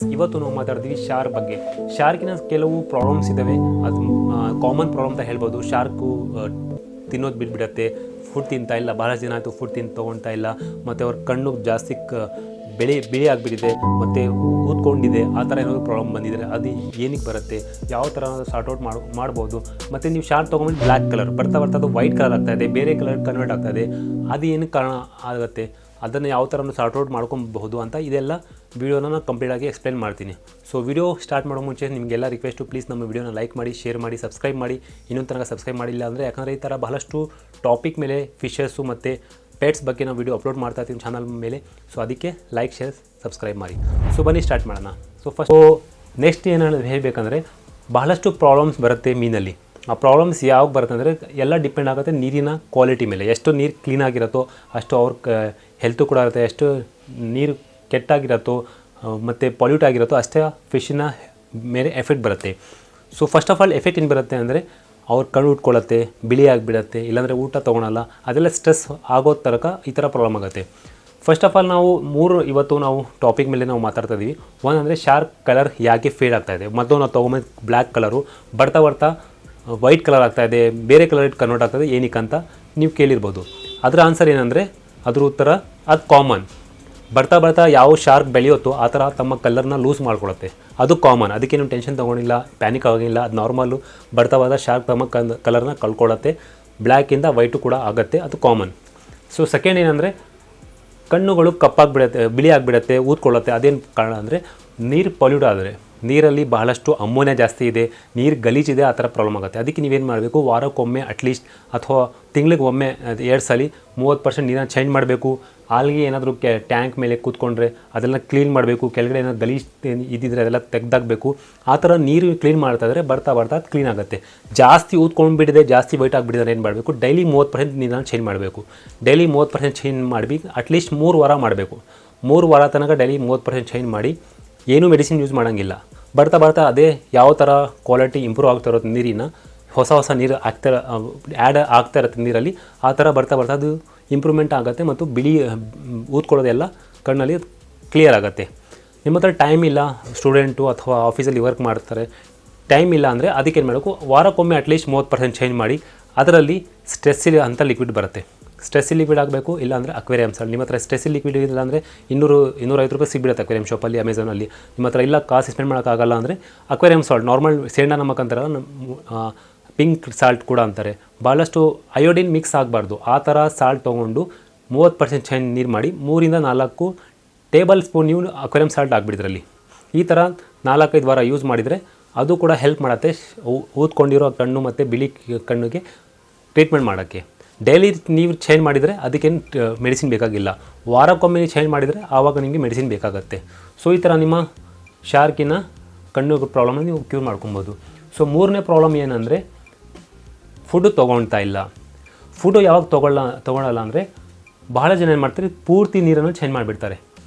ಇವತ್ತು ನಾವು ಮಾತಾಡ್ತೀವಿ ಶಾರ್ಕ್ ಬಗ್ಗೆ. ಶಾರ್ಕಿನ ಕೆಲವು ಪ್ರಾಬ್ಲಮ್ಸ್ ಇದ್ದಾವೆ, ಅದು ಕಾಮನ್ ಪ್ರಾಬ್ಲಮ್ ಅಂತ ಹೇಳ್ಬೋದು. ಶಾರ್ಕು ತಿನ್ನೋದು ಬಿಟ್ಬಿಡತ್ತೆ, ಫುಡ್ ತಿಂತಾ ಇಲ್ಲ, ಬಹಳಷ್ಟು ದಿನ ಆಯಿತು ಫುಡ್ ತೊಗೊಳ್ತಾ ಇಲ್ಲ, ಮತ್ತು ಅವ್ರ ಕಣ್ಣು ಜಾಸ್ತಿ ಬಿಳಿ ಆಗಿಬಿಟ್ಟಿದೆ, ಮತ್ತು ಊದ್ಕೊಂಡಿದೆ, ಆ ಥರ ಏನಾದರೂ ಪ್ರಾಬ್ಲಮ್ ಬಂದಿದೆ. ಅದು ಏನಕ್ಕೆ ಬರುತ್ತೆ, ಯಾವ ಥರ ಸಾರ್ಟ್ಔಟ್ ಮಾಡ್ಬೋದು. ಮತ್ತು ನೀವು ಶಾರ್ಕ್ ತೊಗೊಂಡು ಬ್ಲ್ಯಾಕ್ ಕಲರ್ ಬರ್ತಾ ಅದು ವೈಟ್ ಕಲರ್ ಆಗ್ತಾಯಿದೆ, ಬೇರೆ ಕಲರ್ ಕನ್ವರ್ಟ್ ಆಗ್ತಾಯಿದೆ, ಅದು ಏನಕ್ಕೆ ಕಾರಣ ಆಗುತ್ತೆ, ಅದನ್ನು ಯಾವ ಥರ ಸಾರ್ಟ್ಔಟ್ ಮಾಡ್ಕೊಬಹುದು ಅಂತ ಇದೆಲ್ಲ ವೀಡಿಯೋನ ನಾನು ಕಂಪ್ಲೀಟಾಗಿ ಎಕ್ಸ್ಪ್ಲೇನ್ ಮಾಡ್ತೀನಿ. ಸೊ ವಿಡಿಯೋ ಸ್ಟಾರ್ಟ್ ಮಾಡೋ ಮುಂಚೆ ನಿಮಗೆಲ್ಲ ರಿಕ್ವೆಸ್ಟು, ಪ್ಲೀಸ್ ನಮ್ಮ ವಿಡಿಯೋನ ಲೈಕ್ ಮಾಡಿ, ಶೇರ್ ಮಾಡಿ, ಸಬ್ಸ್ಕ್ರೈಬ್ ಮಾಡಿ. ಇನ್ನೊಂದು ತನಕ ಸಬ್ಸ್ಕ್ರೈಬ್ ಮಾಡಿಲ್ಲ ಅಂದರೆ, ಯಾಕಂದರೆ ಈ ಥರ ಬಹಳಷ್ಟು ಟಾಪಿಕ್ ಮೇಲೆ ಫಿಶಸ್ಸು ಮತ್ತು ಪೆಟ್ಸ್ ಬಗ್ಗೆ ನಾವು ವಿಡಿಯೋ ಅಪ್ಲೋಡ್ ಮಾಡ್ತಾ ಇರ್ತೀವಿ ಚಾನಲ್ ಮೇಲೆ. ಸೊ ಅದಕ್ಕೆ ಲೈಕ್, ಶೇರ್, ಸಬ್ಸ್ಕ್ರೈಬ್ ಮಾಡಿ. ಸೊ ಬನ್ನಿ ಸ್ಟಾರ್ಟ್ ಮಾಡೋಣ. ಸೊ ನೆಕ್ಸ್ಟ್ ಏನು ಹೇಳಬೇಕಂದ್ರೆ, ಬಹಳಷ್ಟು ಪ್ರಾಬ್ಲಮ್ಸ್ ಬರುತ್ತೆ ಮೀನಲ್ಲಿ. ಆ ಪ್ರಾಬ್ಲಮ್ಸ್ ಯಾವಾಗ ಬರುತ್ತೆ ಅಂದರೆ, ಎಲ್ಲ ಡಿಪೆಂಡ್ ಆಗುತ್ತೆ ನೀರಿನ ಕ್ವಾಲಿಟಿ ಮೇಲೆ. ಎಷ್ಟು ನೀರು ಕ್ಲೀನಾಗಿರುತ್ತೋ ಅಷ್ಟು ಅವ್ರ ಹೆಲ್ತು ಕೂಡ ಇರುತ್ತೆ, ಎಷ್ಟು ನೀರು ಕೆಟ್ಟಾಗಿರುತ್ತೋ ಮತ್ತು ಪೊಲ್ಯೂಟ್ ಆಗಿರುತ್ತೋ ಅಷ್ಟೇ ಫಿಶ್ಶಿನ ಮೇಲೆ ಎಫೆಕ್ಟ್ ಬರುತ್ತೆ. So first of all effect ಏನು ಬರುತ್ತೆ ಅಂದರೆ, ಅವ್ರ ಕಣ್ಣು ಉಟ್ಕೊಳ್ಳುತ್ತೆ, ಬಿಳಿ ಆಗಿಬಿಡುತ್ತೆ, ಇಲ್ಲಾಂದರೆ ಊಟ ತೊಗೊಳಲ್ಲ, ಅದೆಲ್ಲ ಸ್ಟ್ರೆಸ್ ಆಗೋ ತನಕ ಈ ಥರ ಪ್ರಾಬ್ಲಮ್ ಆಗುತ್ತೆ. ಫಸ್ಟ್ ಆಫ್ ಆಲ್ ಇವತ್ತು ನಾವು ಟಾಪಿಕ್ ಮೇಲೆ ನಾವು ಮಾತಾಡ್ತಾ ಇದ್ದೀವಿ. ಒಂದು ಅಂದರೆ ಶಾರ್ಕ್ ಕಲರ್ ಯಾಕೆ ಫೇಡ್ ಆಗ್ತಾಯಿದೆ, ಮತ್ತು ನಾವು ತೊಗೊಂಬಂದು ಬ್ಲ್ಯಾಕ್ ಕಲರು ಬರ್ತಾ ವೈಟ್ ಕಲರ್ ಆಗ್ತಾಯಿದೆ, ಬೇರೆ ಕಲರ್ ಕನ್ವರ್ಟ್ ಆಗ್ತಾಯಿದೆ, ಏನಕ್ಕೆ ಅಂತ ನೀವು ಕೇಳಿರ್ಬೋದು. ಅದರ ಆನ್ಸರ್ ಏನಂದರೆ, ಅದ್ರ ಉತ್ತರ ಅದು ಕಾಮನ್. ಬರ್ತಾ ಯಾವ ಶಾರ್ಕ್ ಬೆಳೆಯುತ್ತೋ ಆ ಥರ ತಮ್ಮ ಕಲರ್ನ ಲೂಸ್ ಮಾಡ್ಕೊಳುತ್ತೆ, ಅದು ಕಾಮನ್. ಅದಕ್ಕೇನು ಟೆನ್ಷನ್ ತೊಗೊಂಡಿಲ್ಲ, ಪ್ಯಾನಿಕ್ ಆಗಿಲ್ಲ, ಅದು ನಾರ್ಮಲ್ಲು. ಬರ್ತಾ ಶಾರ್ಕ್ ತಮ್ಮ ಕಲರ್ನ ಕಳ್ಕೊಳ್ಳುತ್ತೆ, ಬ್ಲ್ಯಾಕಿಂದ ವೈಟು ಕೂಡ ಆಗುತ್ತೆ, ಅದು ಕಾಮನ್. ಸೊ ಸೆಕೆಂಡ್ ಏನಂದರೆ, ಕಣ್ಣುಗಳು ಕಪ್ಪಾಗಿಬಿಡುತ್ತೆ, ಬಿಳಿ ಆಗಿಬಿಡುತ್ತೆ, ಊದ್ಕೊಳ್ಳುತ್ತೆ. ಅದೇನು ಕಾರಣ ಅಂದರೆ, ನೀರು ಪೊಲ್ಯೂಟ್ ಆದರೆ, ನೀರಲ್ಲಿ ಬಹಳಷ್ಟು ಅಮೋನಿಯಾ ಜಾಸ್ತಿ ಇದೆ, ನೀರು ಗಲೀಜಿದೆ, ಆ ಥರ ಪ್ರಾಬ್ಲಮ್ ಆಗುತ್ತೆ. ಅದಕ್ಕೆ ನೀವೇನು ಮಾಡಬೇಕು, ವಾರಕ್ಕೊಮ್ಮೆ ಅಟ್ಲೀಸ್ಟ್ ಅಥವಾ ತಿಂಗಳಿಗೆ ಒಮ್ಮೆ 2 ಸಲ 30% ನೀರನ್ನು ಚೇಂಜ್ ಮಾಡಬೇಕು. ಆಲ್ಗೆ ಏನಾದರೂ ಟ್ಯಾಂಕ್ ಮೇಲೆ ಕೂತ್ಕೊಂಡ್ರೆ ಅದೆಲ್ಲ ಕ್ಲೀನ್ ಮಾಡಬೇಕು, ಕೆಳಗಡೆ ಏನಾದ್ರು ಗಲೀಜು ಇದ್ದಿದ್ರೆ ಅದೆಲ್ಲ ತೆಗೆದಾಕಬೇಕು. ಆ ಥರ ನೀರು ಕ್ಲೀನ್ ಮಾಡ್ತಾಯಿದ್ರೆ ಬರ್ತಾ ಅದು ಕ್ಲೀನ್ ಆಗುತ್ತೆ. ಜಾಸ್ತಿ ಊದ್ಕೊಂಡ್ಬಿಟ್ಟಿದೆ, ಜಾಸ್ತಿ ವೈಟ್ ಆಗಿಬಿಟ್ಟಿದ್ರೆ ಏನು ಮಾಡಬೇಕು, ಡೈಲಿ 30% ನೀರನ್ನು ಚೇಂಜ್ ಮಾಡಬೇಕು. ಡೈಲಿ 30% ಚೇಂಜ್ ಮಾಡಿ ಅಟ್ಲೀಸ್ಟ್ 3 ವಾರ ಮಾಡಬೇಕು. 3 ವಾರ ತನಕ ಡೈಲಿ 30% ಚೇಂಜ್ ಮಾಡಿ, ಏನೂ ಮೆಡಿಸಿನ್ ಯೂಸ್ ಮಾಡೋಂಗಿಲ್ಲ. ಬರ್ತಾ ಅದೇ ಯಾವ ಥರ ಕ್ವಾಲಿಟಿ ಇಂಪ್ರೂವ್ ಆಗ್ತಾ ಇರೋದು ನೀರಿನ, ಹೊಸ ನೀರು ಆ್ಯಡ್ ಆಗ್ತಾ ಇರುತ್ತೆ ನೀರಲ್ಲಿ, ಆ ಥರ ಬರ್ತಾ ಅದು ಇಂಪ್ರೂವ್ಮೆಂಟ್ ಆಗುತ್ತೆ ಮತ್ತು ಬಿಳಿ ಊದ್ಕೊಳ್ಳೋದೆಲ್ಲ ಕಣ್ಣಲ್ಲಿ ಕ್ಲಿಯರ್ ಆಗುತ್ತೆ. ನಿಮ್ಮ ಹತ್ರ ಟೈಮ್ ಇಲ್ಲ, ಸ್ಟೂಡೆಂಟು ಅಥವಾ ಆಫೀಸಲ್ಲಿ ವರ್ಕ್ ಮಾಡ್ತಾರೆ, ಟೈಮ್ ಇಲ್ಲ ಅಂದರೆ ಅದಕ್ಕೇನು ಮಾಡಬೇಕು, ವಾರಕ್ಕೊಮ್ಮೆ ಅಟ್ಲೀಸ್ಟ್ 30% ಚೇಂಜ್ ಮಾಡಿ. ಅದರಲ್ಲಿ ಸ್ಟ್ರೆಸ್ಸಿಲ್ ಅಂತ ಲಿಕ್ವಿಡ್ ಬರುತ್ತೆ, ಸ್ಟ್ರೆಸ್ಸಿಲ್ ಲಿಕ್ವಿಡ್ ಆಗಬೇಕು. ಇಲ್ಲಾಂದರೆ ಅಕ್ವೇರಿಯಮ್ ಸಾಲ್ಟ್. ನಿಮ್ಮ ಹತ್ರ ಸ್ಟ್ರೆಸ್ಸಿಲ್ ಲಿಕ್ವಿಡ್ ಇಲ್ಲ ಅಂದರೆ 200-250 ರೂಪಾಯಿ ಸಿಗ್ಬಿಡುತ್ತೆ ಅಕ್ವೇರಿಯಮ್ ಶಾಪಲ್ಲಿ, ಅಮೆಝಾನಲ್ಲಿ. ನಿಮ್ಮ ಹತ್ರ ಇಲ್ಲ, ಕಾಸು ಸ್ಪೆಂಡ್ ಮಾಡೋಕ್ಕಾಗಲ್ಲ ಅಂದರೆ ಅಕ್ವೇರಿಯಮ್ ಸಾಲ್ಟ್, ನಾರ್ಮಲ್ ಸೇಂಡಾ ನಮಕ್ ಅಂತಾರಲ್ಲ, ಪಿಂಕ್ ಸಾಲ್ಟ್ ಕೂಡ ಅಂತಾರೆ. ಭಾಳಷ್ಟು ಅಯೋಡಿನ್ ಮಿಕ್ಸ್ ಆಗಬಾರ್ದು, ಆ ಥರ ಸಾಲ್ಟ್ ತೊಗೊಂಡು 30% ಚೇಂಜ್ ನೀರು ಮಾಡಿ 3-4 ಟೇಬಲ್ ಸ್ಪೂನ್ ನೀವು ಅಕ್ವೇರಿಯಮ್ ಸಾಲ್ಟ್ ಆಗಿಬಿಡ್ದ್ರಲ್ಲಿ. ಈ ಥರ 4-5 ವಾರ ಯೂಸ್ ಮಾಡಿದರೆ ಅದು ಕೂಡ ಹೆಲ್ಪ್ ಮಾಡುತ್ತೆ ಊದ್ಕೊಂಡಿರೋ ಕಣ್ಣು ಮತ್ತು ಬಿಳಿ ಕಣ್ಣಿಗೆ ಟ್ರೀಟ್ಮೆಂಟ್ ಮಾಡೋಕ್ಕೆ. ಡೈಲಿ ನೀವು ಚೇಂಜ್ ಮಾಡಿದರೆ ಅದಕ್ಕೇನು ಮೆಡಿಸಿನ್ ಬೇಕಾಗಿಲ್ಲ. ವಾರಕ್ಕೊಮ್ಮೆ ಚೇಂಜ್ ಮಾಡಿದರೆ ಆವಾಗ ನಿಮಗೆ ಮೆಡಿಸಿನ್ ಬೇಕಾಗುತ್ತೆ. ಸೊ ಈ ಥರ ನಿಮ್ಮ ಶಾರ್ಕಿನ ಕಣ್ಣು ಪ್ರಾಬ್ಲಮ್ನ ನೀವು ಕ್ಯೂರ್ ಮಾಡ್ಕೊಬೋದು. ಸೊ 3ನೇ ಪ್ರಾಬ್ಲಮ್ ಏನಂದರೆ, ಫುಡ್ಡು ತೊಗೊಳ್ತಾ ಇಲ್ಲ. ಫುಡ್ಡು ಯಾವಾಗ ತೊಗೊಳ್ಳಲ್ಲ ಅಂದರೆ, ಬಹಳ ಜನ ಏನು ಮಾಡ್ತಾರೆ, ಪೂರ್ತಿ ನೀರನ್ನು ಚೇಂಜ್ ಮಾಡಿಬಿಡ್ತಾರೆ.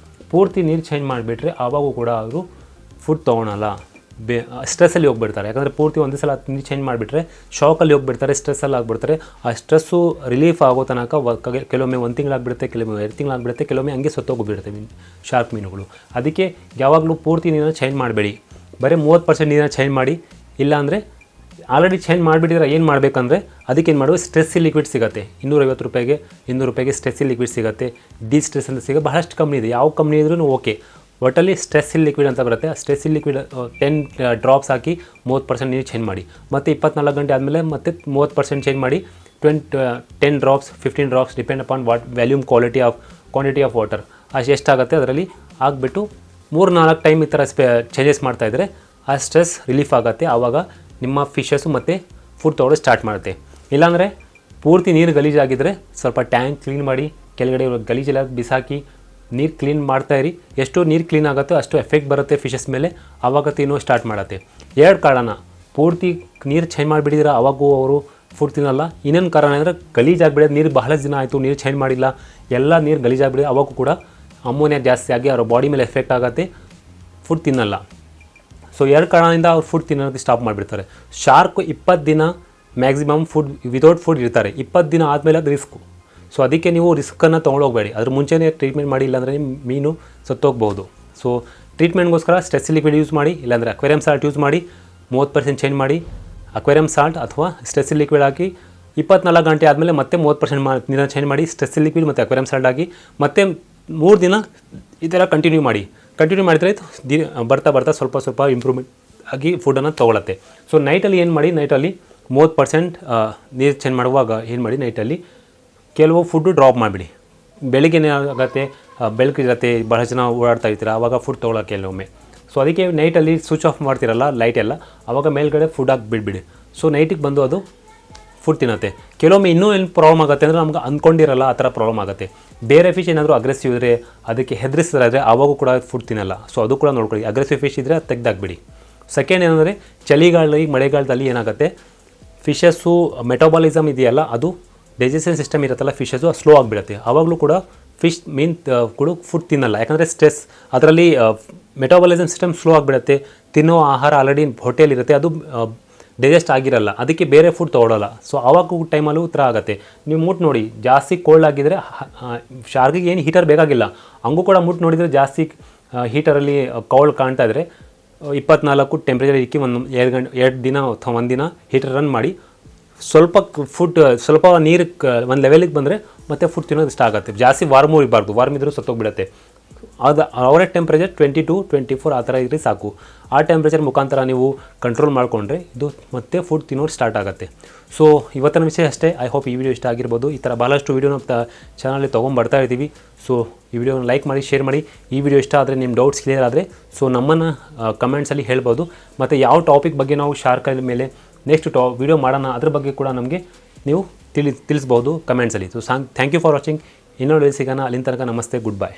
ಪೂರ್ತಿ ನೀರು ಚೇಂಜ್ ಮಾಡಿಬಿಟ್ರೆ ಆವಾಗೂ ಕೂಡ ಅವರು ಫುಡ್ ತೊಗೊಳಲ್ಲ, ಸ್ಟ್ರೆಸ್ಸಲ್ಲಿ ಹೋಗ್ಬಿಡ್ತಾರೆ. ಯಾಕಂದರೆ ಪೂರ್ತಿ ಒಂದೇ ಸಲ ನೀರು ಚೇಂಜ್ ಮಾಡಿಬಿಟ್ರೆ ಶಾಕಲ್ಲಿ ಹೋಗ್ಬಿಡ್ತಾರೆ, ಸ್ಟ್ರೆಸ್ಸಲ್ಲಿ ಆಗಿಬಿಡ್ತಾರೆ. ಆ ಸ್ಟ್ರೆಸ್ಸು ರಿಲೀಫ್ ಆಗೋ ತನಕ ಕೆಲವೊಮ್ಮೆ 1 ತಿಂಗಳಾಗಿಬಿಡುತ್ತೆ, ಕೆಲವೊಮ್ಮೆ 2 ತಿಂಗಳಾಗಿಬಿಡುತ್ತೆ, ಕೆಲವೊಮ್ಮೆ ಹಂಗೆ ಸತ್ತೋಗ್ಬಿಡುತ್ತೆ ಶಾರ್ಕ್ ಮೀನುಗಳು. ಅದಕ್ಕೆ ಯಾವಾಗಲೂ ಪೂರ್ತಿ ನೀರನ್ನು ಚೇಂಜ್ ಮಾಡಬೇಡಿ, ಬರೀ 30% ನೀರನ್ನು ಚೇಂಜ್ ಮಾಡಿ. ಇಲ್ಲಾಂದರೆ ಆಲ್ರೆಡಿ ಚೇಂಜ್ ಮಾಡಿಬಿಟ್ಟಿದ್ರೆ ಏನು ಮಾಡಬೇಕಂದ್ರೆ, ಅದಕ್ಕೇನು ಮಾಡುವ, ಸ್ಟ್ರೆಸ್ಸಿಲ್ ಲಿಕ್ವಿಡ್ ಸಿಗುತ್ತೆ. 250 ರೂಪಾಯಿಗೆ 200 ರೂಪಾಯಿಗೆ ಸ್ಟ್ರೆಸ್ಸಿಲ್ ಲಿಕ್ವಿಡ್ ಸಿಗುತ್ತೆ. ಸ್ಟ್ರೆಸ್ ಅಂತ ಸಿಗುತ್ತೆ, ಬಹಳಷ್ಟು ಕಂಪ್ನಿ ಇದೆ. ಯಾವ ಕಂಪ್ನಿ ಇದ್ರೂ ಓಕೆ, ಒಟ್ಟಲ್ಲಿ ಸ್ಟ್ರೆಸ್ಸಿಲ್ ಲಿಕ್ವಿಡ್ ಅಂತ ಬರುತ್ತೆ. ಆ ಸ್ಟ್ರೆಸ್ಸಿಲ್ ಲಿಕ್ವಿಡ್ 10 ಡ್ರಾಪ್ಸ್ ಹಾಕಿ 30% ನೀರು ಚೇಂಜ್ ಮಾಡಿ. ಮತ್ತು 24 ಗಂಟೆ ಆದಮೇಲೆ ಮತ್ತೆ 30% ಚೇಂಜ್ ಮಾಡಿ. 10 drops 15 drops depend upon quantity of water ಅಷ್ಟು ಎಷ್ಟಾಗುತ್ತೆ ಅದರಲ್ಲಿ ಆಗಿಬಿಟ್ಟು 3-4 ಟೈಮ್ ಈ ಥರ ಚೇಂಜಸ್ ಮಾಡ್ತಾಯಿದ್ರೆ ಆ ಸ್ಟ್ರೆಸ್ ರಿಲೀಫ್ ಆಗುತ್ತೆ. ಆವಾಗ ನಿಮ್ಮ ಫಿಶಸ್ಸು ಮತ್ತು ಫುಡ್ ತೊಗೊಳ್ಳೋದು ಸ್ಟಾರ್ಟ್ ಮಾಡುತ್ತೆ. ಇಲ್ಲಾಂದರೆ ಪೂರ್ತಿ ನೀರು ಗಲೀಜಾಗಿದ್ದರೆ ಸ್ವಲ್ಪ ಟ್ಯಾಂಕ್ ಕ್ಲೀನ್ ಮಾಡಿ, ಕೆಳಗಡೆ ಗಲೀಜೆಲ್ಲ ಬಿಸಾಕಿ ನೀರು ಕ್ಲೀನ್ ಮಾಡ್ತಾಯಿರಿ. ಎಷ್ಟು ನೀರು ಕ್ಲೀನ್ ಆಗುತ್ತೋ ಅಷ್ಟು ಎಫೆಕ್ಟ್ ಬರುತ್ತೆ ಫಿಶಸ್ ಮೇಲೆ, ಆವಾಗ ತಿನ್ನೋ ಸ್ಟಾರ್ಟ್ ಮಾಡುತ್ತೆ. 2 ಕಾರಣ, ಪೂರ್ತಿ ನೀರು ಚೇಂಜ್ ಮಾಡಿಬಿಟ್ಟಿದ್ರೆ ಆವಾಗೂ ಅವರು ಫುಡ್ ತಿನ್ನಲ್ಲ. ಇನ್ನೊಂದು ಕಾರಣ ಅಂದರೆ ಗಲೀಜಾಗಿಬಿಡೋದು, ನೀರು ಬಹಳ ದಿನ ಆಯಿತು ನೀರು ಚೇಂಜ್ ಮಾಡಿಲ್ಲ, ಎಲ್ಲ ನೀರು ಗಲೀಜಾಗಿಬಿಡಿ, ಆವಾಗೂ ಕೂಡ ಅಮೋನಿಯಾ ಜಾಸ್ತಿ ಆಗಿ ಅವ್ರ ಬಾಡಿ ಮೇಲೆ ಎಫೆಕ್ಟ್ ಆಗುತ್ತೆ, ಫುಡ್ ತಿನ್ನಲ್ಲ. ಸೊ 2 ಕಾರಣದಿಂದ ಅವ್ರು ಫುಡ್ ತಿನ್ನೋದಕ್ಕೆ ಸ್ಟಾಪ್ ಮಾಡಿಬಿಡ್ತಾರೆ. ಶಾರ್ಕ್ 20 ದಿನ ಮ್ಯಾಕ್ಸಿಮಮ್ ಫುಡ್ ವಿತೌಟ್ ಫುಡ್ ಇರ್ತಾರೆ. 20 ದಿನ ಆದಮೇಲೆ ಅದು ರಿಸ್ಕು. ಸೊ ಅದಕ್ಕೆ ನೀವು ರಿಸ್ಕನ್ನು ತೊಗೊಂಡೋಗಬೇಡಿ, ಅದ್ರ ಮುಂಚೆನೇ ಟ್ರೀಟ್ಮೆಂಟ್ ಮಾಡಿ, ಇಲ್ಲಾಂದರೆ ನಿಮ್ಮ ಮೀನು ಸತ್ತೋಗ್ಬೋದು. ಸೊ ಟ್ರೀಟ್ಮೆಂಟ್ಗೋಸ್ಕರ ಸ್ಟ್ರೆಸ್ ಲಿಕ್ವಿಡ್ ಯೂಸ್ ಮಾಡಿ, ಇಲ್ಲಾಂದರೆ ಅಕ್ವೇರಿಯಂ ಸಾಲ್ಟ್ ಯೂಸ್ ಮಾಡಿ 30% ಚೇಂಜ್ ಮಾಡಿ. ಅಕ್ವೇರಿಯಂ ಸಾಲ್ಟ್ ಅಥವಾ ಸ್ಟ್ರೆಸ್ ಲಿಕ್ವಿಡ್ ಹಾಕಿ 24 ಗಂಟೆ ಆದಮೇಲೆ ಮತ್ತೆ 30% ನೀರನ್ನು ಚೇಂಜ್ ಮಾಡಿ, ಸ್ಟ್ರೆಸ್ ಲಿಕ್ವಿಡ್ ಮತ್ತು ಅಕ್ವೇರಿಯಂ ಸಾಲ್ಟ್ ಹಾಕಿ ಮತ್ತೆ 3 ದಿನ ಈ ಥರ ಕಂಟಿನ್ಯೂ ಮಾಡಿದರೆ ಬರ್ತಾ ಬರ್ತಾ ಸ್ವಲ್ಪ ಇಂಪ್ರೂವ್ಮೆಂಟ್ ಆಗಿ ಫುಡ್ಡನ್ನು ತೊಗೊಳತ್ತೆ. ಸೊ ನೈಟಲ್ಲಿ ಏನು ಮಾಡಿ, ನೈಟಲ್ಲಿ 30% ನೀರು ಚೇಂಜ್ ಮಾಡುವಾಗ ಏನು ಮಾಡಿ, ನೈಟಲ್ಲಿ ಕೆಲವು ಫುಡ್ಡು ಡ್ರಾಪ್ ಮಾಡಿಬಿಡಿ. ಬೆಳಿಗ್ಗೆ ಏನಾಗುತ್ತೆ, ಬೆಳಕಿರುತ್ತೆ, ಬಹಳ ಜನ ಓಡಾಡ್ತಾ ಇರ್ತೀರ, ಆವಾಗ ಫುಡ್ ತೊಗೊಳಕ್ಕೆ ಕೆಲವೊಮ್ಮೆ. ಸೊ ಅದಕ್ಕೆ ನೈಟಲ್ಲಿ ಸ್ವಿಚ್ ಆಫ್ ಮಾಡ್ತಿರಲ್ಲ ಲೈಟ್ ಎಲ್ಲ, ಆವಾಗ ಮೇಲ್ಗಡೆ ಫುಡ್ ಹಾಕಿ ಬಿಡ್ಬಿಡಿ. ಸೊ ನೈಟಿಗೆ ಬಂದು ಅದು ಫುಡ್ ತಿನ್ನುತ್ತೆ. ಕೆಲವೊಮ್ಮೆ ಇನ್ನೂ ಏನು ಪ್ರಾಬ್ಲಮ್ ಆಗುತ್ತೆ ಅಂದರೆ ನಮ್ಗೆ ಅಂದ್ಕೊಂಡಿರಲ್ಲ ಆ ಥರ ಪ್ರಾಬ್ಲಮ್ ಆಗುತ್ತೆ. ಬೇರೆ ಫಿಶ್ ಏನಾದರೂ ಅಗ್ರೆಸಿವ್ ಇದ್ದರೆ, ಅದಕ್ಕೆ ಹೆದರಿಸಿದ್ರೆ ಆವಾಗೂ ಕೂಡ ಫುಡ್ ತಿನ್ನಲ್ಲ. ಸೊ ಅದು ಕೂಡ ನೋಡ್ಕೊಳ್ಳಿ. ಅಗ್ರೆಸಿವ್ ಫಿಶ್ ಇದ್ದರೆ ಅದು ತೆಗೆದಾಕ್ಬಿಡಿ. ಸೆಕೆಂಡ್ ಏನಂದರೆ ಚಳಿಗಾಲದಲ್ಲಿ ಮಳೆಗಾಲದಲ್ಲಿ ಏನಾಗುತ್ತೆ, ಫಿಶಸ್ಸು ಮೆಟಬಾಲಿಸಮ್ ಇದೆಯಲ್ಲ, ಅದು ಡೈಜೆಷನ್ ಸಿಸ್ಟಮ್ ಇರುತ್ತಲ್ಲ ಫಿಶಸ್ಸು ಸ್ಲೋ ಆಗಿಬಿಡುತ್ತೆ. ಆವಾಗಲೂ ಕೂಡ ಫಿಶ್ ಕೂಡ ಫುಡ್ ತಿನ್ನಲ್ಲ. ಯಾಕಂದರೆ ಸ್ಟ್ರೆಸ್, ಅದರಲ್ಲಿ ಮೆಟಬಾಲಿಸಮ್ ಸಿಸ್ಟಮ್ ಸ್ಲೋ ಆಗಿಬಿಡುತ್ತೆ. ತಿನ್ನೋ ಆಹಾರ ಆಲ್ರೆಡಿ ಹೊಟ್ಟೆಯಲ್ಲಿರುತ್ತೆ, ಅದು ಡೈಜೆಸ್ಟ್ ಆಗಿರಲ್ಲ, ಅದಕ್ಕೆ ಬೇರೆ ಫುಡ್ ತೊಗೊಳ್ಳಲ್ಲ. ಸೊ ಆವಾಗ ಟೈಮಲ್ಲೂ ಈ ಥರ ಆಗುತ್ತೆ. ನೀವು ಮುಟ್ಟು ನೋಡಿ, ಜಾಸ್ತಿ ಕೋಲ್ಡ್ ಆಗಿದ್ದರೆ ಶಾರ್ಕಿಗೆ ಏನು ಹೀಟರ್ ಬೇಕಾಗಿಲ್ಲ, ಹಂಗೂ ಕೂಡ ಮುಟ್ಟು ನೋಡಿದರೆ ಜಾಸ್ತಿ ಹೀಟರಲ್ಲಿ ಕೋಲ್ಡ್ ಕಾಣ್ತಾ ಇದ್ದರೆ 24 ಟೆಂಪ್ರೇಚರ್ ಇಕ್ಕಿ 2 ದಿನ ಅಥವಾ 1 ದಿನ ಹೀಟರ್ ರನ್ ಮಾಡಿ, ಸ್ವಲ್ಪ ನೀರು ಒಂದು ಲೆವೆಲಿಗೆ ಬಂದರೆ ಮತ್ತೆ ಫುಡ್ ತಿನ್ನೋದು ಇಷ್ಟ ಆಗುತ್ತೆ. ಜಾಸ್ತಿ ವಾರ್ಮೂ ಇರಬಾರ್ದು, ವಾರ್ಮ್ ಇದ್ರೂ ಸತ್ತೋಗ್ಬಿಡುತ್ತೆ. ಅದು ಅವರ ಟೆಂಪ್ರೇಚರ್ 22-24 ಆ ಥರ ಇದ್ದರೆ ಸಾಕು. ಆ ಟೆಂಪ್ರೇಚರ್ ಮುಖಾಂತರ ನೀವು ಕಂಟ್ರೋಲ್ ಮಾಡಿಕೊಂಡ್ರೆ ಇದು ಮತ್ತೆ ಫುಡ್ ತಿನ್ನೋದು ಸ್ಟಾರ್ಟ್ ಆಗುತ್ತೆ. ಸೊ ಇವತ್ತಿನ ವಿಷಯ ಅಷ್ಟೇ. ಐ ಹೋಪ್ ಈ ವಿಡಿಯೋ ಇಷ್ಟ ಆಗಿರ್ಬೋದು. ಈ ಥರ ಭಾಳಷ್ಟು ವೀಡಿಯೋನ ಚಾನಲಲ್ಲಿ ತೊಗೊಂಡ್ಬರ್ತಾ ಇದ್ದೀವಿ. ಸೊ ಈ ವಿಡಿಯೋನ ಲೈಕ್ ಮಾಡಿ, ಶೇರ್ ಮಾಡಿ. ಈ ವಿಡಿಯೋ ಇಷ್ಟ ಆದರೆ ನಿಮ್ಮ ಡೌಟ್ಸ್ ಕ್ಲಿಯರ್ ಆದರೆ ಸೊ ನಮ್ಮನ್ನು ಕಮೆಂಟ್ಸಲ್ಲಿ ಹೇಳ್ಬೋದು. ಮತ್ತು ಯಾವ ಟಾಪಿಕ್ ಬಗ್ಗೆ ನಾವು ಶಾರ್ಕ್ ಮೇಲೆ ನೆಕ್ಸ್ಟ್ ವಿಡಿಯೋ ಮಾಡೋಣ ಅದ್ರ ಬಗ್ಗೆ ಕೂಡ ನಮಗೆ ನೀವು ತಿಳಿಸ್ಬೋದು ಕಮೆಂಟ್ಸಲ್ಲಿ. So thank you for watching. ಇನ್ನೊಂದು ಸಿಗೋಣ. ಅಲ್ಲಿನ ತನಕ ನಮಸ್ತೆ, ಗುಡ್ ಬೈ.